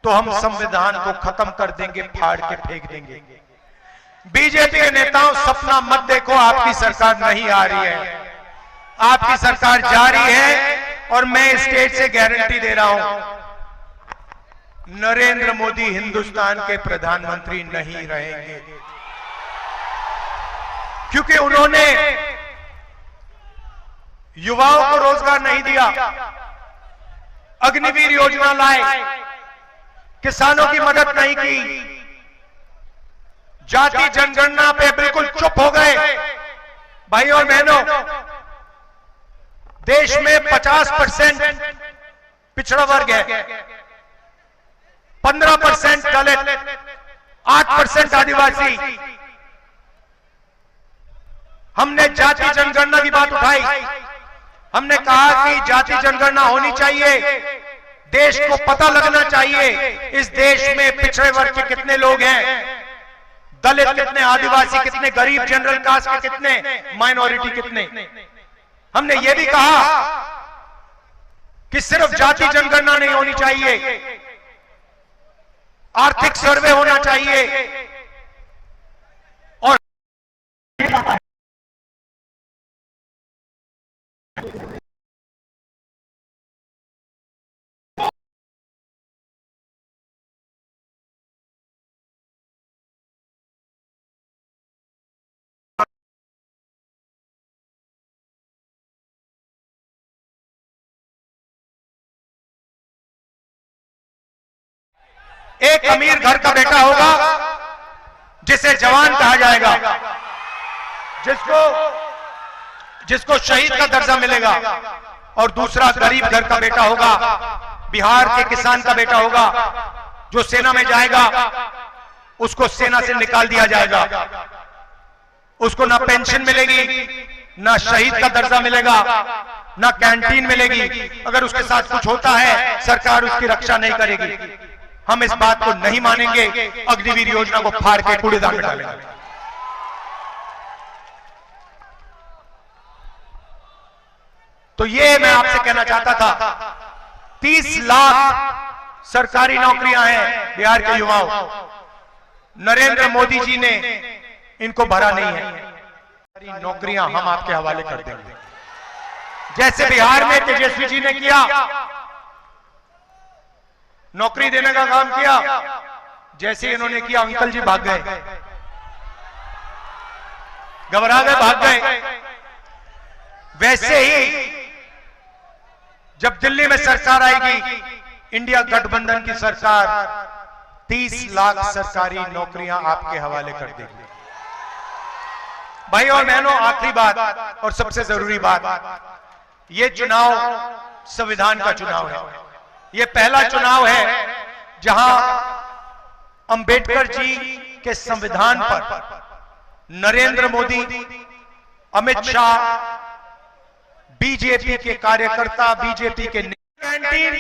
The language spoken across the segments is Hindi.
तो हम संविधान को खत्म कर देंगे, फाड़ के फेंक देंगे। बीजेपी के नेताओं, सपना मत देखो, आपकी सरकार नहीं आ रही है, आपकी सरकार जारी है। और मैं स्टेज से गारंटी दे रहा हूं, नरेंद्र मोदी हिंदुस्तान के प्रधानमंत्री नहीं रहेंगे, क्योंकि उन्होंने युवाओं को रोजगार नहीं दिया, अग्निवीर योजना लाए, किसानों की मदद नहीं की, जाति जनगणना पे बिल्कुल चुप हो गए। भाई और बहनों, देश में 50% पिछड़ा वर्ग है, 15% दलित, 8% आदिवासी। हमने जाति जनगणना की बात उठाई, हमने कहा कि जाति जनगणना होनी चाहिए, देश को पता लगना चाहिए इस देश में पिछड़े वर्ग के कितने लोग हैं, दलित कितने, आदिवासी कितने, गरीब जनरल कास्ट के कितने, माइनॉरिटी कितने। हमने यह भी कहा कि सिर्फ जाति जनगणना नहीं होनी चाहिए, आर्थिक सर्वे होना चाहिए। और एक अमीर घर का बेटा होगा जिसे जवान कहा जाएगा, जिसको शहीद का दर्जा मिलेगा, और दूसरा गरीब घर का बेटा होगा, बिहार के किसान का बेटा होगा, जो सेना में जाएगा उसको सेना से निकाल दिया जाएगा, उसको ना पेंशन मिलेगी, ना शहीद का दर्जा मिलेगा, ना कैंटीन मिलेगी। अगर उसके साथ कुछ होता है, सरकार उसकी रक्षा नहीं करेगी। हम इस बात को नहीं मानेंगे, अग्निवीर योजना को फाड़ के कूड़ेदान में डालेंगे। तो ये मैं आपसे कहना चाहता था, 30 लाख सरकारी नौकरियां हैं बिहार के युवाओं, नरेंद्र मोदी जी ने इनको भरा नहीं है। नौकरियां हम आपके हवाले कर देंगे, जैसे बिहार में तेजस्वी जी ने किया, नौकरी देने का काम किया, जैसे इन्होंने किया अंकल जी भाग गए, घबरा गए, भाग गए। वैसे ही जब दिल्ली में सरकार आएगी, इंडिया गठबंधन की सरकार 30 लाख सरकारी नौकरियां आपके हवाले कर देगी। भाई और बहनों, आखिरी बात और सबसे जरूरी बात, ये चुनाव संविधान का चुनाव है। ये पहला चुनाव है जहां अंबेडकर जी के संविधान पर नरेंद्र मोदी, अमित शाह, बीजेपी के कार्यकर्ता, बीजेपी के कैंटीन,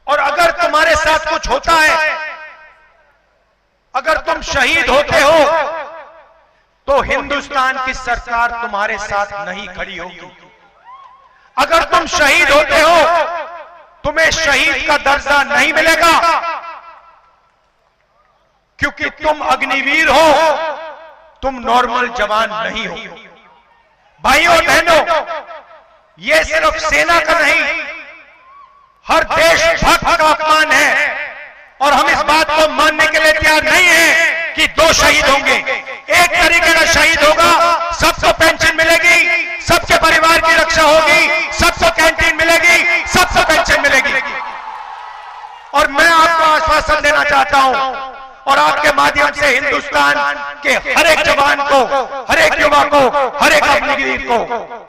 और अगर तुम्हारे साथ कुछ होता है, अगर तुम शहीद होते हो, तो हिंदुस्तान की सरकार तुम्हारे साथ नहीं खड़ी होगी। अगर तुम शहीद होते हो, तुम्हें शहीद का दर्जा नहीं मिलेगा, क्योंकि तुम अग्निवीर हो, तुम नॉर्मल जवान नहीं हो। भाइयों और बहनों, यह सिर्फ सेना का नहीं, हर देशभक्त का अपमान है, और हम इस बात को मानने के लिए तैयार नहीं है कि 2 शहीद होंगे। एक तरीके का शहीद होगा, सबको पेंशन मिलेगी, सबके परिवार की रक्षा होगी, सबको कैंटीन मिलेगी, सबको पेंशन मिलेगी। और मैं आपको आश्वासन देना चाहता हूं, और आपके माध्यम से हिंदुस्तान के हर एक जवान को, हर एक युवा को, हर एक अग्निवीर को